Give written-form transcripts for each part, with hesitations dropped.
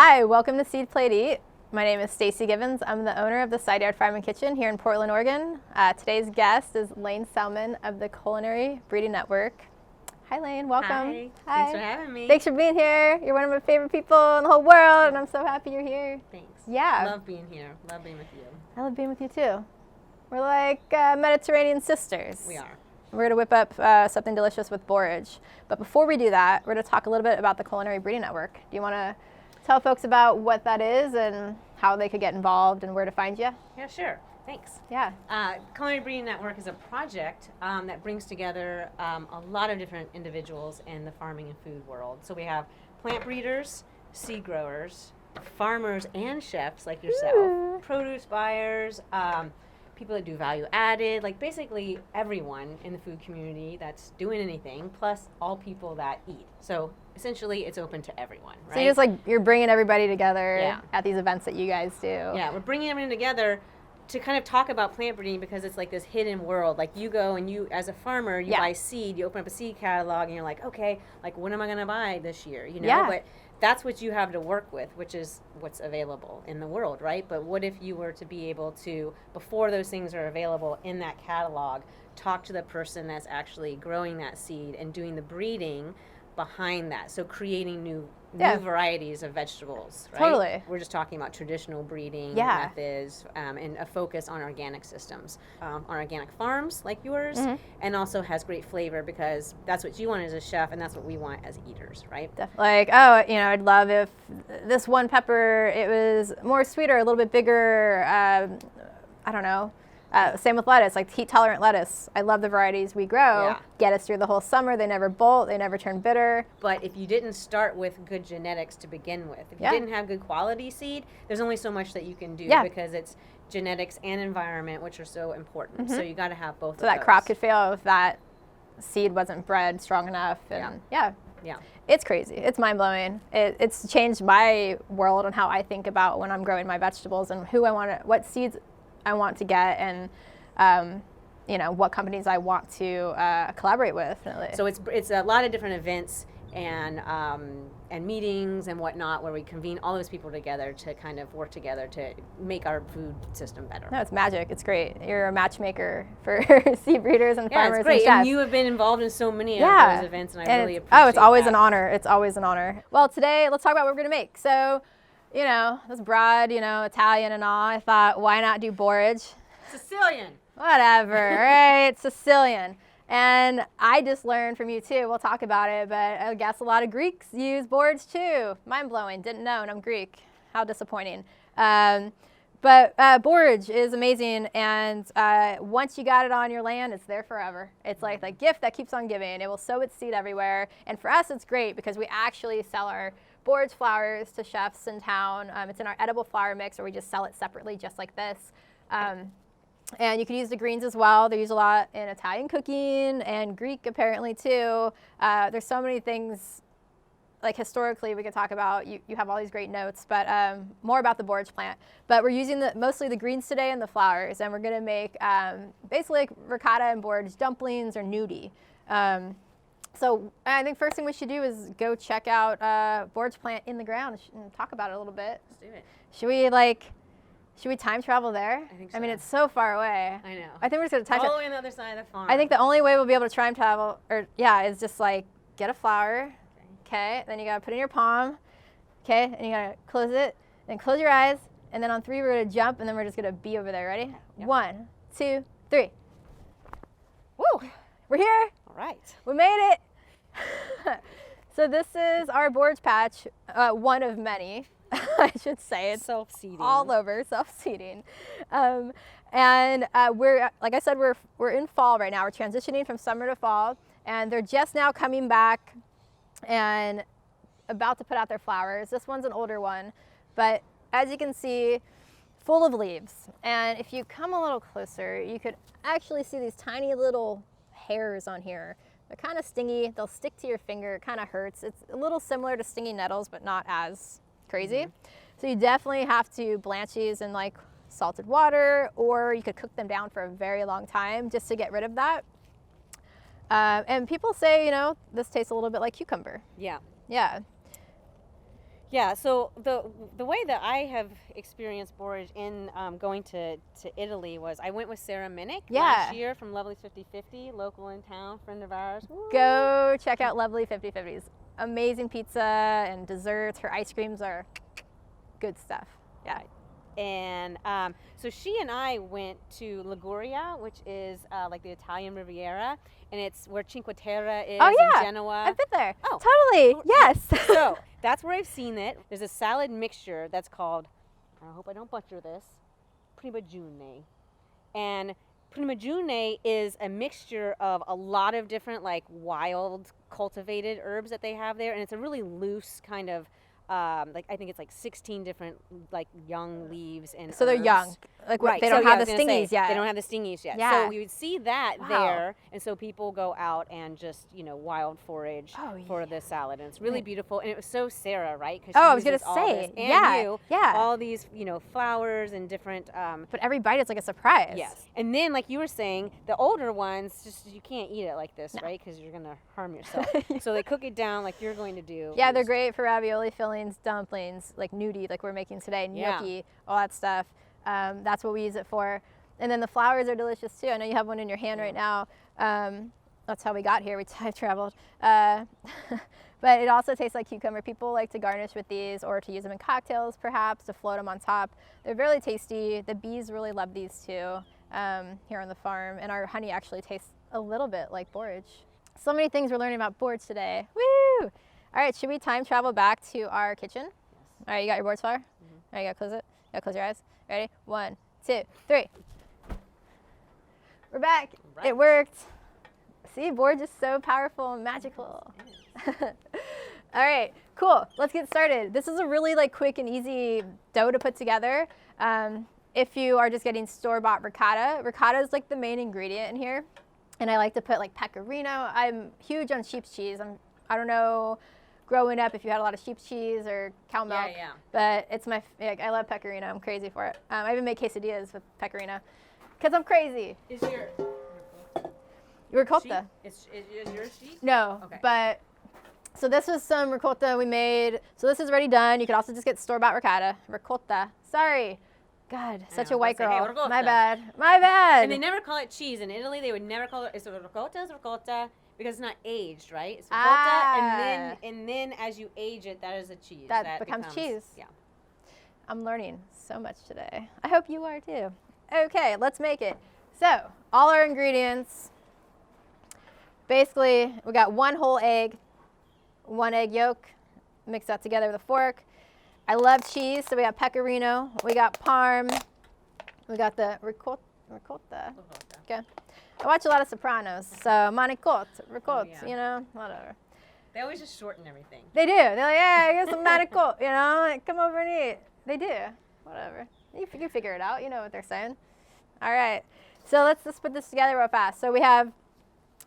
Hi, welcome to Seed.Plate.Eat. My name is Stacey Givens. I'm the owner of the Side Yard Farm and Kitchen here in Portland, Oregon. Today's guest is Lane Selman of the Culinary Breeding Network. Hi, Lane. Welcome. Hi. Thanks for having me. Thanks for being here. You're one of my favorite people in the whole world, and I'm so happy you're here. Thanks. Yeah. Love being here. Love being with you. I love being with you, too. We're like Mediterranean sisters. We are. We're going to whip up something delicious with borage. But before we do that, we're going to talk a little bit about the Culinary Breeding Network. Do you want to tell folks about what that is and how they could get involved and where to find you? Yeah, sure. Thanks. Yeah. Culinary Breeding Network is a project that brings together a lot of different individuals in the farming and food world. So we have plant breeders, seed growers, farmers and chefs like yourself, produce buyers, people that do value added, like basically everyone in the food community that's doing anything, plus all people that eat. So essentially it's open to everyone, right? So you're bringing everybody together at these events that you guys do. Yeah, we're bringing everyone together to kind of talk about plant breeding because it's like this hidden world. Like you go and you, as a farmer, you buy seed, you open up a seed catalog and you're like, okay, like what am I going to buy this year? You know, but that's what you have to work with, which is what's available in the world, right? But what if you were to be able to, before those things are available in that catalog, talk to the person that's actually growing that seed and doing the breeding behind that, so creating new varieties of vegetables, right? Totally. We're just talking about traditional breeding methods and a focus on organic systems, on organic farms like yours, and also has great flavor because that's what you want as a chef and that's what we want as eaters, right? Like, oh, you know, I'd love if this one pepper, it was more sweeter, a little bit bigger, I don't know. Same with lettuce, like heat-tolerant lettuce. I love the varieties we grow. Get us through the whole summer. They never bolt. They never turn bitter. But if you didn't start with good genetics to begin with, if you didn't have good quality seed, there's only so much that you can do because it's genetics and environment, which are so important. So you got to have both of those. So that crop could fail if that seed wasn't bred strong enough. And yeah. It's crazy. It's mind-blowing. It's changed my world and how I think about when I'm growing my vegetables and who I want to, what seeds I want to get and you know, what companies I want to collaborate with. So it's a lot of different events and meetings and whatnot where we convene all those people together to kind of work together to make our food system better. No, it's magic. It's great. You're a matchmaker for seed breeders and farmers it's great. and chefs. And you have been involved in so many of those events, and I really appreciate Oh, it's always that. an honor. It's always an honor. Well, today let's talk about what we're going to make. So, you know, this broad, you know, Italian and all, I thought, why not do borage? Sicilian. Whatever, right? Sicilian. And I just learned from you too, we'll talk about it, but I guess a lot of Greeks use borage too. Mind-blowing, didn't know, and I'm Greek. How disappointing. But borage is amazing, and once you got it on your land, it's there forever. It's like the gift that keeps on giving. It will sow its seed everywhere. And for us, it's great because we actually sell our borage flowers to chefs in town. It's in our edible flour mix, or we just sell it separately just like this. And you can use the greens as well. They're used a lot in Italian cooking and Greek apparently too. There's so many things, like historically we could talk about. You have all these great notes, but more about the borage plant. But we're using mostly the greens today and the flowers, and we're gonna make basically like ricotta and borage dumplings or gnudi. So I think first thing we should do is go check out borage plant in the ground and talk about it a little bit. Let's do it. Should we time travel there? I think so. I mean, it's so far away. I know. I think we're just going to time all travel. the way on the other side of the farm. I think the only way we'll be able to time travel, is just like get a flower, okay? Then you got to put it in your palm, okay? And you got to close it, then close your eyes, and then on 3 we're going to jump, and then we're just going to be over there. Ready? Yep. 1, 2, 3. Woo! We're here. All right. We made it. So this is our borage patch, one of many. I should say. It's self-seeding. All over, self-seeding. And we're, like I said, we're in fall right now. We're transitioning from summer to fall, and they're just now coming back and about to put out their flowers. This one's an older one, but as you can see, full of leaves. And if you come a little closer, you could actually see these tiny little hairs on here. They're kind of stingy. They'll stick to your finger. It kind of hurts. It's a little similar to stinging nettles, but not as crazy. So you definitely have to blanch these in like salted water, or you could cook them down for a very long time just to get rid of that. And people say, you know, this tastes a little bit like cucumber. Yeah. Yeah. Yeah, so the way that I have experienced borage in going to Italy was I went with Sarah Minnick last year from Lovely's 50/50, local in town, friend of ours. Woo! Go check out Lovely 50/50's. Amazing pizza and desserts. Her ice creams are good stuff. Yeah. And so she and I went to Liguria, which is like the Italian Riviera, and it's where Cinque Terre is in Genoa. I've been there. Oh, totally. Yes. So that's where I've seen it. There's a salad mixture that's called, I hope I don't butcher this, primagione. And primagione is a mixture of a lot of different like wild cultivated herbs that they have there, and it's a really loose kind of like I think it's like 16 different like young leaves and so herbs. They're young, like right. They don't have the stingies yet. They don't have the stingies yet. Yeah. So we would see that there, and so people go out and just wild forage for the salad, and it's really beautiful. And it was so Sarah, right? I was gonna say, all these flowers and different. But every bite is like a surprise. Yes, and then like you were saying, the older ones just you can't eat it like this, right? Because you're gonna harm yourself. So they cook it down like you're going to do. Yeah, they're great for ravioli fillings, dumplings, like gnudi, like we're making today, gnocchi, all that stuff. That's what we use it for. And then the flowers are delicious too. I know you have one in your hand right now. That's how we got here. We traveled. But it also tastes like cucumber. People like to garnish with these or to use them in cocktails perhaps, to float them on top. They're really tasty. The bees really love these too here on the farm. And our honey actually tastes a little bit like borage. So many things we're learning about borage today. Woo! All right, should we time travel back to our kitchen? Yes. All right, you got your borage flower? Mm-hmm. All right, you gotta close it. You gotta close your eyes. Ready? 1, 2, 3. We're back. Right. It worked. See, borage is so powerful and magical. All right, cool. Let's get started. This is a really like quick and easy dough to put together. If you are just getting store-bought ricotta is like the main ingredient in here. And I like to put like pecorino. I'm huge on sheep's cheese. I don't know growing up if you had a lot of sheep's cheese or cow milk, but it's I love pecorino. I'm crazy for it. I even make quesadillas with pecorino because I'm crazy. Is your ricotta? Is yours sheep? No, okay. But so this was some ricotta we made. So this is already done. You could also just get store-bought ricotta. Sorry. God, such a white girl. Hey, my bad. And they never call it cheese. In Italy, they would never call it, it's ricotta because it's not aged, right? It's ricotta, and then as you age it, that is a cheese. That becomes cheese. Yeah. I'm learning so much today. I hope you are too. Okay, let's make it. So, all our ingredients. Basically, we got 1 whole egg, 1 egg yolk. Mix that together with a fork. I love cheese, so we got pecorino, we got parm, we got the ricotta. Okay. I watch a lot of Sopranos, so manicotti, ricotta, whatever. They always just shorten everything. They do. They're like, yeah, I get some manicotti, like, come over and eat. They do. Whatever. You figure it out. You know what they're saying. All right. So let's put this together real fast. So we have,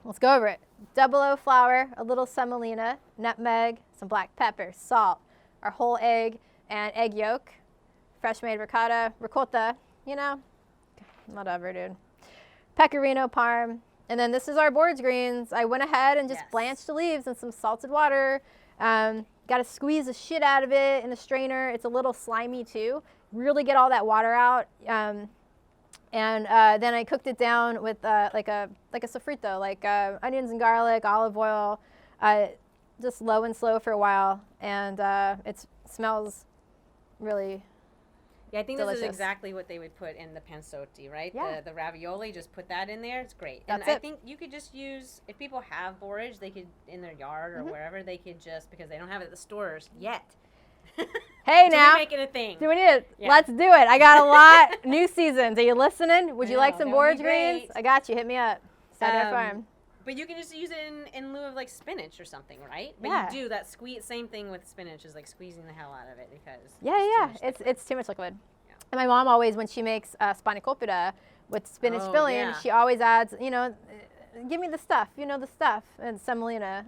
let's go over it. 00 flour, a little semolina, nutmeg, some black pepper, salt, our whole egg, and egg yolk, fresh made ricotta, whatever, dude. Pecorino, parm, and then this is our borage greens. I went ahead and just blanched the leaves in some salted water. Got to squeeze the shit out of it in a strainer. It's a little slimy too. Really get all that water out. And then I cooked it down with like a sofrito, like onions and garlic, olive oil, just low and slow for a while, and it smells really I think delicious. This is exactly what they would put in the panzotti, right? Yeah. The ravioli, just put that in there. It's great. That's I think you could just use, if people have borage, they could, in their yard or wherever, they could just, because they don't have it at the stores yet. Hey, so now. We're making a thing. Do we need it? Yeah. Let's do it. I got a lot. New seasons. Are you listening? Would you like some borage greens? I got you. Hit me up. Saturday Farm. But you can just use it in lieu of like spinach or something, right? But you do that same thing with spinach is like squeezing the hell out of it because it's too much liquid. Yeah. And my mom always, when she makes spanakopita with spinach filling, she always adds, give me the stuff, the stuff, and semolina.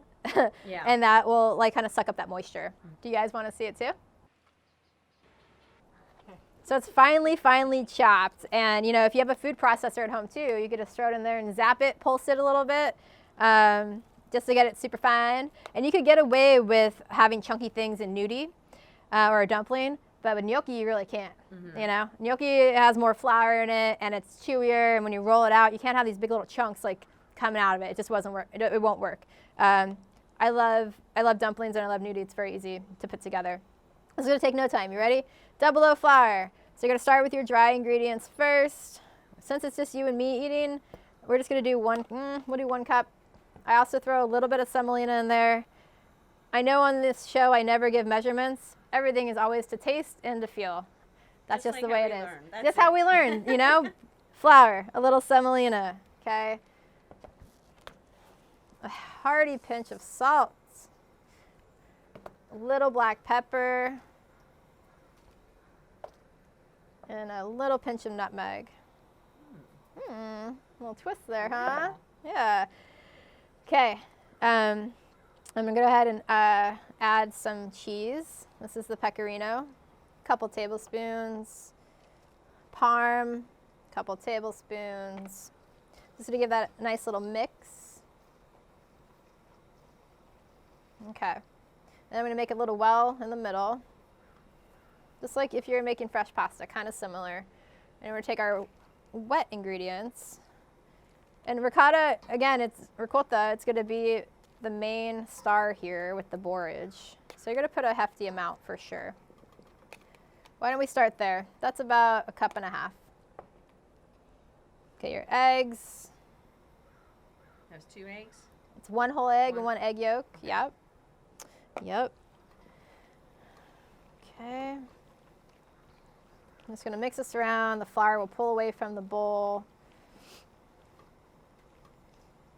And that will like kind of suck up that moisture. Do you guys want to see it too? So it's finely chopped, and if you have a food processor at home too, you could just throw it in there and zap it, pulse it a little bit, just to get it super fine. And you could get away with having chunky things in gnudi. or a dumpling. But with gnocchi, you really can't. You know, gnocchi has more flour in it, and it's chewier. And when you roll it out, you can't have these big little chunks like coming out of it. It just won't work. I love dumplings and I love gnudi. It's very easy to put together. It's gonna take no time. You ready? Double O flour. So you're gonna start with your dry ingredients first. Since it's just you and me eating, we're just gonna do we'll do 1 cup. I also throw a little bit of semolina in there. I know on this show I never give measurements. Everything is always to taste and to feel. That's just like the way it is. That's how we learn, you know? Flour, a little semolina, okay? A hearty pinch of salt. A little black pepper. And a little pinch of nutmeg. A little twist there, huh? Yeah. Okay. I'm going to go ahead and add some cheese. This is the pecorino. A couple tablespoons. Parm. A couple tablespoons. Just to give that a nice little mix. Okay. And I'm going to make a little well in the middle. Just like if you're making fresh pasta, kind of similar. And we're going to take our wet ingredients. And ricotta, again, it's ricotta. It's going to be the main star here with the borage. So you're going to put a hefty amount for sure. Why don't we start there? That's about 1.5 cups. Okay, your eggs. There's 2 eggs? It's 1 whole egg and 1 egg yolk. Okay. Yep. Yep. Okay. I'm just going to mix this around. The flour will pull away from the bowl.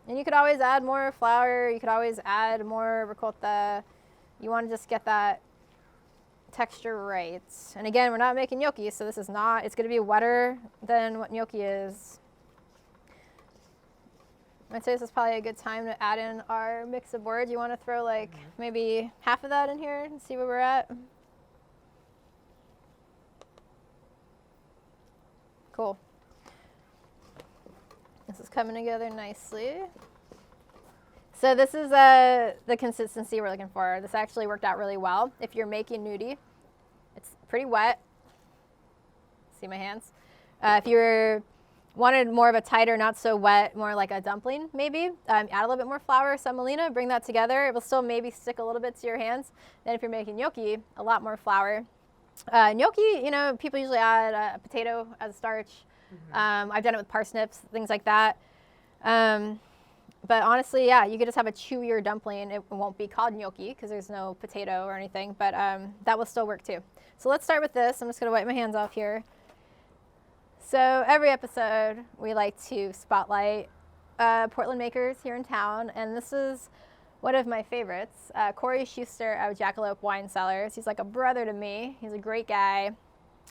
And you could always add more flour. You could always add more ricotta. You want to just get that texture right. And again, we're not making gnocchi, so this is not, it's going to be wetter than what gnocchi is. I'd say this is probably a good time to add in our mix of borage. You want to throw like maybe half of that in here and see where we're at. Cool. This is coming together nicely. So this is the consistency we're looking for. This actually worked out really well. If you're making gnudi, it's pretty wet. See my hands? If you're wanted more of a tighter, not so wet, more like a dumpling maybe, add a little bit more flour, semolina, bring that together. It will still maybe stick a little bit to your hands. Then if you're making gnocchi, a lot more flour. Gnocchi, you know, people usually add a potato as a starch. I've done it with parsnips, things like that. But honestly, yeah, you could just have a chewier dumpling. It won't be called gnocchi because there's no potato or anything, but that will still work too. So let's start with this. I'm just going to wipe my hands off here. So every episode, we like to spotlight Portland makers here in town, and this is one of my favorites, Corey Schuster of Jackalope Wine Cellars. He's like a brother to me. He's a great guy.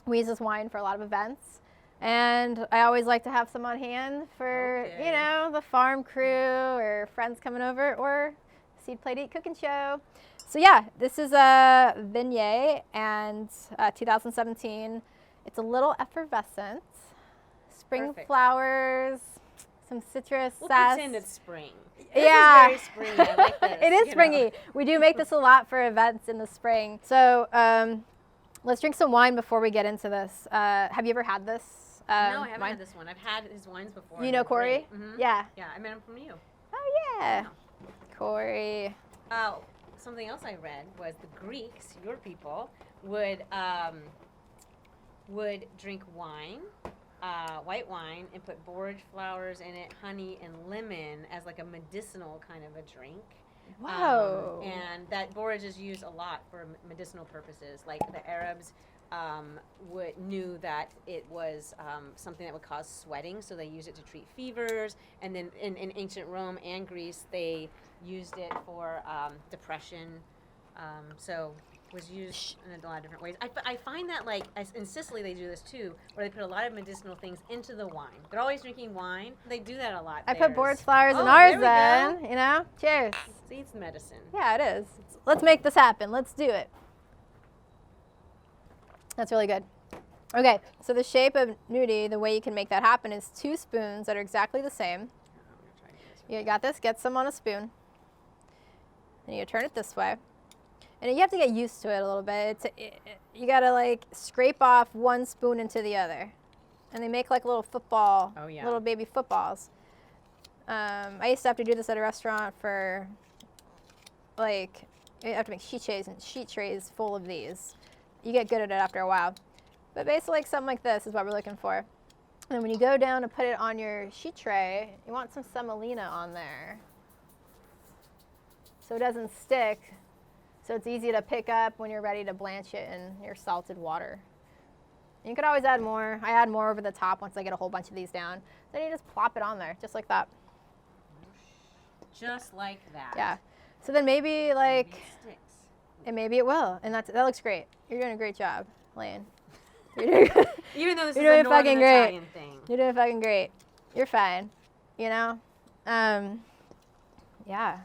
We use his wine for a lot of events. And I always like to have some on hand for, you know, the farm crew or friends coming over or Seed.Plate.Eat cooking show. So yeah, this is a Viognier and 2017. It's a little effervescent. Spring flowers, some citrus We'll sass. pretend it's spring. Yeah. This is very springy. I like this. It is springy. We do make this a lot for events in the spring. So let's drink some wine before we get into this. Have you ever had this? No, I haven't had this one. I've had his wines before. You know Corey? Yeah. Yeah, I met him from you. Oh, yeah. Corey. Oh, something else I read was the Greeks, your people, would drink wine, white wine, and put borage flowers in it, honey, and lemon as like a medicinal kind of a drink. Wow. And that borage is used a lot for medicinal purposes. Like the Arabs knew that it was something that would cause sweating, so they used it to treat fevers. And then in ancient Rome and Greece, they used it for depression. So was used in a lot of different ways. I find that like in Sicily they do this too, where they put a lot of medicinal things into the wine. They're always drinking wine. They do that a lot. I put borage flowers in ours then, you know? Cheers. See, it's medicine. Yeah, it is. Let's make this happen. Let's do it. That's really good. Okay, so the shape of gnudi, the way you can make that happen is 2 spoons that are exactly the same. You got this? Get some on a spoon. And you turn it this way. And you have to get used to it a little bit. You gotta like scrape off one spoon into the other. And they make like little football, little baby footballs. I used to have to do this at a restaurant for like, you have to make sheet trays full of these. You get good at it after a while. But basically like something like this is what we're looking for. And when you go down to put it on your sheet tray, you want some semolina on there, so it doesn't stick, so it's easy to pick up when you're ready to blanch it in your salted water. And you could always add more. I add more over the top once I get a whole bunch of these down. Then you just plop it on there, just like that. Just like that. Yeah. So then maybe like, maybe it sticks. And maybe it will, and that looks great. You're doing a great job, Lane. You're doing, even though this you're is a doing fucking Northern great. Italian thing. You're doing fucking great. You're fine. You know? Yeah.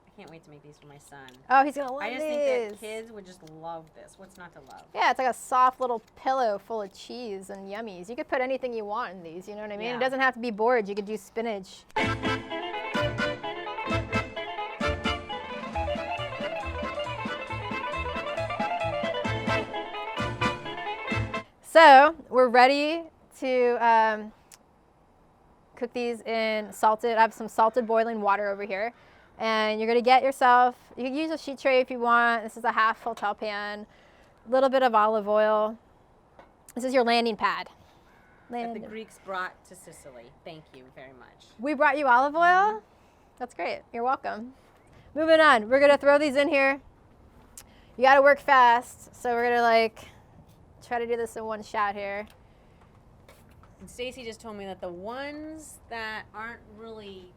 I can't wait to make these for my son. Oh, he's gonna love these. I just think that kids would just love this. What's not to love? Yeah, it's like a soft little pillow full of cheese and yummies. You could put anything you want in these, you know what I mean? Yeah. It doesn't have to be borage. You could do spinach. So we're ready to cook these in salted. I have some salted boiling water over here. And you're gonna get yourself, you can use a sheet tray if you want. This is a half hotel pan, a little bit of olive oil. This is your landing pad. That the Greeks brought to Sicily. Thank you very much. We brought you olive oil? That's great, you're welcome. Moving on, we're gonna throw these in here. You gotta work fast, so we're gonna like, try to do this in one shot here. And Stacey just told me that the ones that aren't really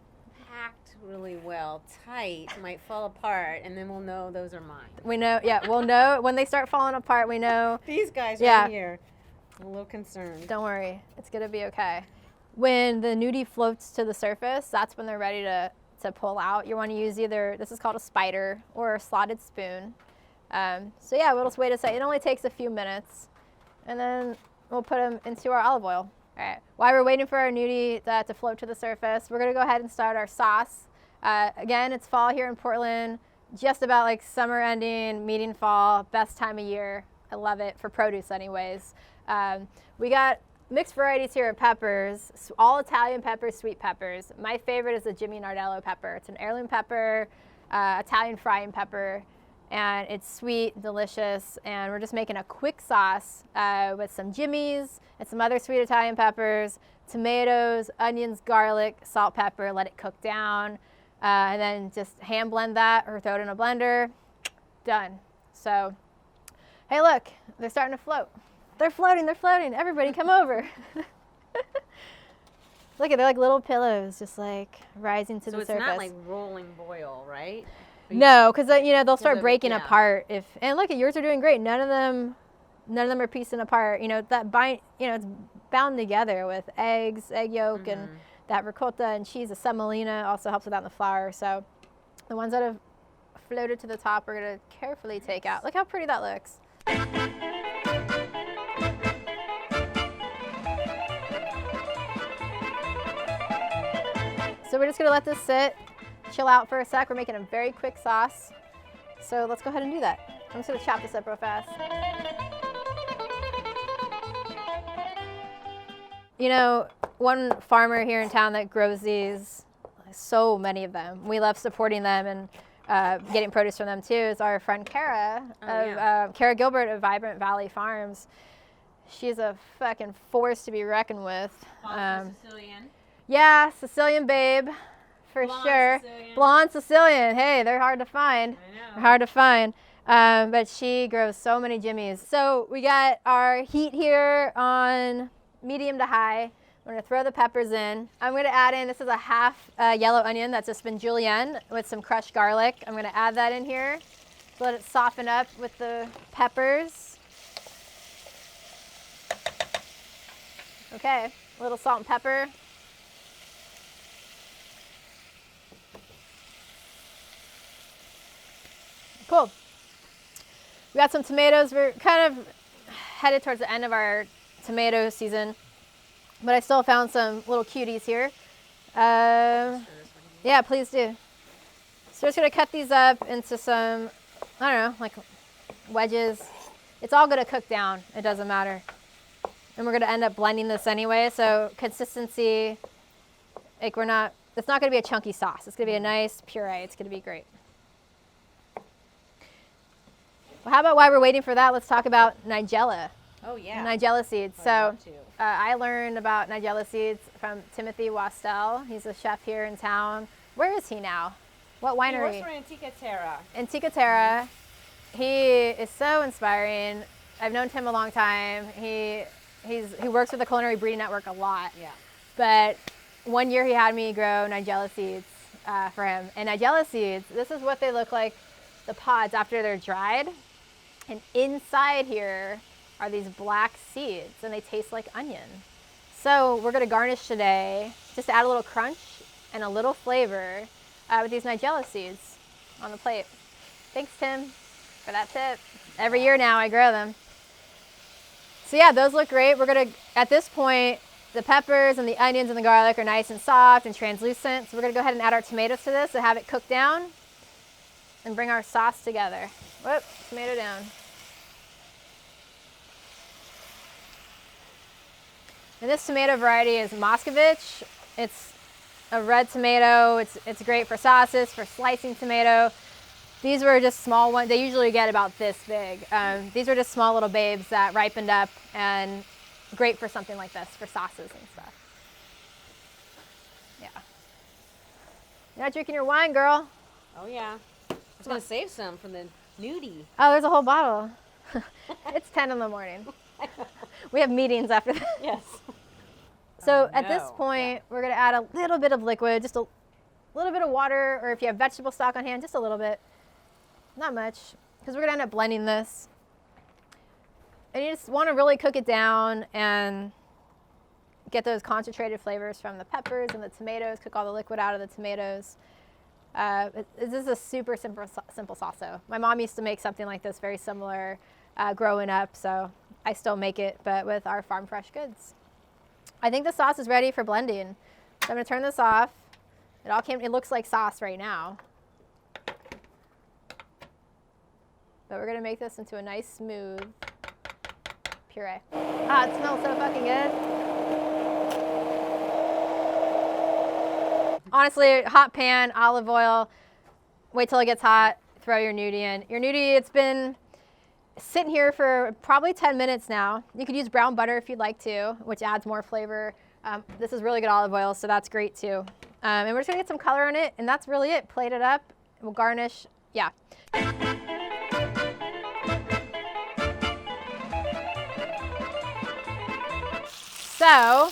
packed really well, tight, might fall apart, and then we'll know those are mine. We know, yeah, we'll know when they start falling apart, we know. These guys right here, I'm a little concerned. Don't worry, it's gonna be okay. When the gnudi floats to the surface, that's when they're ready to pull out. You wanna use either, this is called a spider, or a slotted spoon. So yeah, we'll just wait a second. It only takes a few minutes. And then we'll put them into our olive oil. All right, while we're waiting for our gnudi to float to the surface, we're gonna go ahead and start our sauce. Again, it's fall here in Portland, just about like summer ending, meeting fall, best time of year. I love it, for produce anyways. We got mixed varieties here of peppers, all Italian peppers, sweet peppers. My favorite is the Jimmy Nardello pepper. It's an heirloom pepper, Italian frying pepper. And it's sweet, delicious, and we're just making a quick sauce with some Jimmy's and some other sweet Italian peppers, tomatoes, onions, garlic, salt, pepper, let it cook down, and then just hand blend that or throw it in a blender. Done. So, hey look, they're starting to float. They're floating, they're floating. Everybody come over. Look at, they're like little pillows just like rising to the surface. So it's not like rolling boil, right? No, because you know they'll start breaking apart. And look at yours are doing great. None of them are piecing apart. You know that it's bound together with eggs, egg yolk, and that ricotta and cheese. The semolina also helps with that in the flour. So the ones that have floated to the top, we're gonna carefully take out. Look how pretty that looks. So we're just gonna let this sit. Chill out for a sec. We're making a very quick sauce. So let's go ahead and do that. I'm just gonna chop this up real fast. You know, one farmer here in town that grows these, so many of them. We love supporting them and getting produce from them too, is our friend Kara, Kara Gilbert of Vibrant Valley Farms. She's a fucking force to be reckoned with. Sicilian. Yeah, Sicilian babe. For sure. Sicilian. Blonde Sicilian. Hey, they're hard to find. I know. They're hard to find. But she grows so many Jimmies. So we got our heat here on medium to high. We're gonna throw the peppers in. I'm gonna add in, this is a half yellow onion that's just been julienne with some crushed garlic. I'm gonna add that in here. Let it soften up with the peppers. Okay, a little salt and pepper. Cool. We got some tomatoes. We're kind of headed towards the end of our tomato season, but I still found some little cuties here. Yeah, please do. So we're just gonna cut these up into some I don't know, like wedges. It's all gonna cook down. It doesn't matter. And we're gonna end up blending this anyway, so consistency, like it's not gonna be a chunky sauce. It's gonna be a nice puree. It's gonna be great. Well, how about while we're waiting for that, let's talk about Nigella. Oh, yeah. Nigella Seeds. So I learned about Nigella Seeds from Timothy Wastel. He's a chef here in town. Where is he now? What winery? He works for Antica Terra. Antica Terra. He is so inspiring. I've known Tim a long time. He works with the Culinary Breeding Network a lot. Yeah. But one year he had me grow Nigella Seeds for him. And Nigella Seeds, this is what they look like, the pods after they're dried. And inside here are these black seeds, and they taste like onion. So we're gonna garnish today, just to add a little crunch and a little flavor with these Nigella seeds on the plate. Thanks, Tim, for that tip. Every year now I grow them. So yeah, those look great. We're gonna, at this point, the peppers and the onions and the garlic are nice and soft and translucent. So we're gonna go ahead and add our tomatoes to this and have it cook down and bring our sauce together. Whoop, tomato down. And this tomato variety is Moscovich. It's a red tomato. It's great for sauces, for slicing tomato. These were just small ones. They usually get about this big. These were just small little babes that ripened up and great for something like this, for sauces and stuff. Yeah. You're not drinking your wine, girl. Oh, yeah. I was going to save some for the Gnudi. Oh, there's a whole bottle. It's 10 in the morning. We have meetings after that. Yes. So at this point, we're going to add a little bit of liquid, just a little bit of water, or if you have vegetable stock on hand, just a little bit. Not much, because we're going to end up blending this. And you just want to really cook it down and get those concentrated flavors from the peppers and the tomatoes, cook all the liquid out of the tomatoes. This is a super simple sauce, though. My mom used to make something like this, very similar, growing up, so I still make it, but with our farm fresh goods. I think the sauce is ready for blending. So I'm going to turn this off. It looks like sauce right now. But we're going to make this into a nice, smooth puree. Ah, it smells so fucking good. Honestly, hot pan, olive oil. Wait till it gets hot. Throw your Gnudi in. Your Gnudi, it's been sitting here for probably 10 minutes now. You could use brown butter if you'd like to, which adds more flavor. This is really good olive oil, so that's great too. And we're just gonna get some color in it, and that's really it. Plate it up, we'll garnish, yeah. So,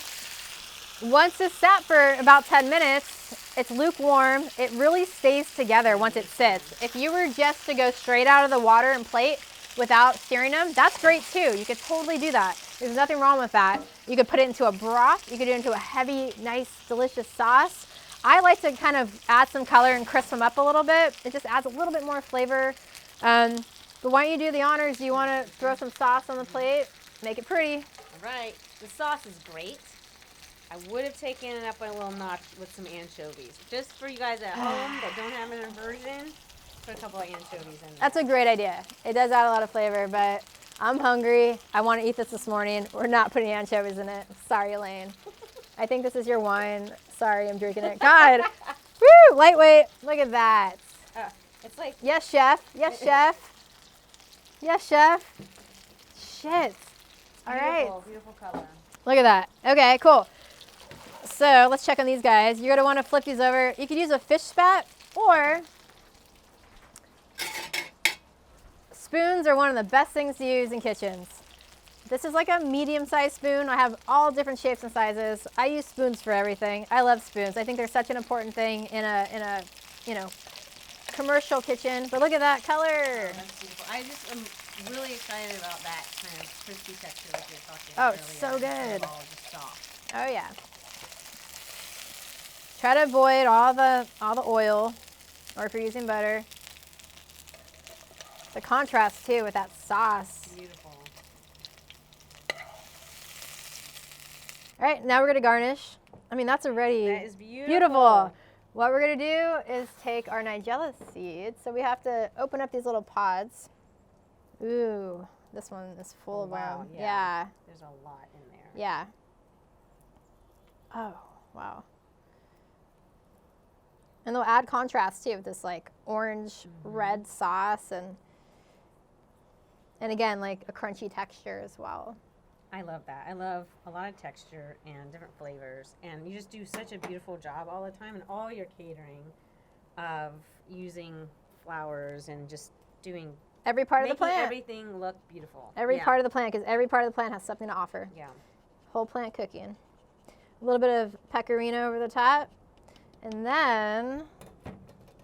once it's sat for about 10 minutes, it's lukewarm. It really stays together once it sits. If you were just to go straight out of the water and plate without stirring them, that's great too. You could totally do that. There's nothing wrong with that. You could put it into a broth. You could do it into a heavy, nice, delicious sauce. I like to kind of add some color and crisp them up a little bit. It just adds a little bit more flavor. But why don't you do the honors? Do you want to throw some sauce on the plate? Make it pretty. All right. The sauce is great. I would have taken it up a little notch with some anchovies. Just for you guys at home that don't have an aversion, put a couple of anchovies in there. That's a great idea. It does add a lot of flavor, but I'm hungry. I want to eat this morning. We're not putting anchovies in it. Sorry, Elaine. I think this is your wine. Sorry, I'm drinking it. God. Woo, lightweight. Look at that. It's like... Yes, chef. Yes, chef. Yes, chef. Shit. All right. Beautiful color. Look at that. Okay, cool. So let's check on these guys. You're going to want to flip these over. You could use a fish spat, or spoons are one of the best things to use in kitchens. This is like a medium-sized spoon. I have all different shapes and sizes. I use spoons for everything. I love spoons. I think they're such an important thing in a commercial kitchen. But look at that color. Oh, that's beautiful. I just am really excited about that kind of crispy texture like you're talking about. Oh, it's so good. All just soft. Oh yeah. Try to avoid all the oil, or if you're using butter. The contrast too with that sauce. Beautiful. All right, now we're gonna garnish. I mean, that's already that is beautiful. beautiful. What we're gonna do is take our Nigella seeds. So we have to open up these little pods. Ooh, this one is full of them. Yeah. There's a lot in there. Yeah. Oh, wow. And they'll add contrast too with this like orange red sauce and again like a crunchy texture as well. I love that. I love a lot of texture and different flavors, and you just do such a beautiful job all the time in all your catering of using flowers and just doing every part of the plant. Everything look beautiful. Every part of the plant, because every part of the plant has something to offer. Yeah. Whole plant cooking. A little bit of pecorino over the top, and then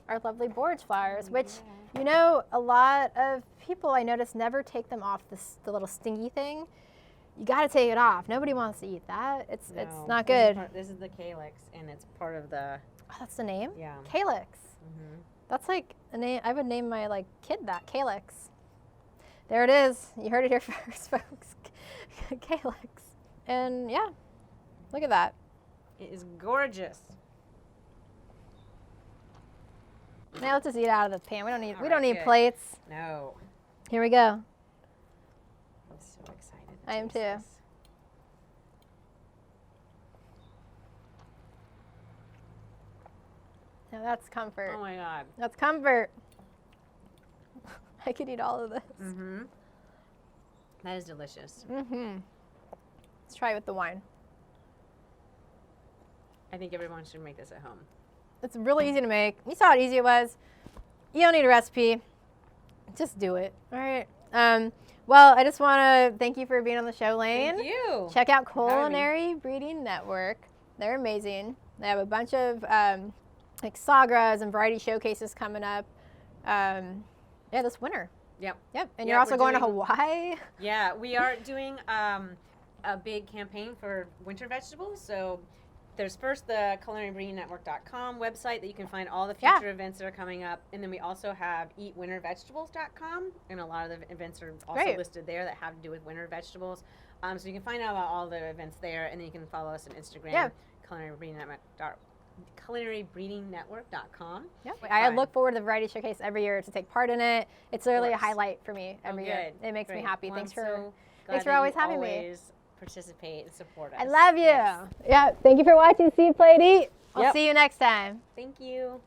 our lovely borage flowers, which you know a lot of people I notice never take them off the little stingy thing. You got to take it off. Nobody wants to eat that. It's not good. This is the calyx, and it's part of the. Oh, that's the name? Yeah. Calyx. That's like a name. I would name my like kid that, Calyx. There it is. You heard it here first, folks. Calyx. And yeah, look at that. It is gorgeous. Now let's just eat out of the pan. We don't need plates. No. Here we go. I'm so excited. I am too. This. Now that's comfort. Oh my God. That's comfort. I could eat all of this. That is delicious. Let's try it with the wine. I think everyone should make this at home. It's really easy to make. You saw how easy it was. You don't need a recipe. Just do it. All right. Well, I just want to thank you for being on the show, Lane. Thank you. Check out Culinary Breeding Network. They're amazing. They have a bunch of like sagras and variety showcases coming up. Yeah, this winter. Yep. And you're also going to Hawaii. Yeah, we are doing a big campaign for winter vegetables. So there's first the culinarybreedingnetwork.com website that you can find all the future events that are coming up. And then we also have eatwintervegetables.com. And a lot of the events are also listed there that have to do with winter vegetables. So you can find out about all the events there. And then you can follow us on Instagram, culinarybreedingnetwork.com. Yeah, I look forward to the variety showcase every year to take part in it. It's literally a highlight for me every year. It makes me happy. Well, thanks for always having me. Participate and support us. I love you. Yes. Yeah, thank you for watching Seed.Plate.Eat. I'll see you next time. Thank you.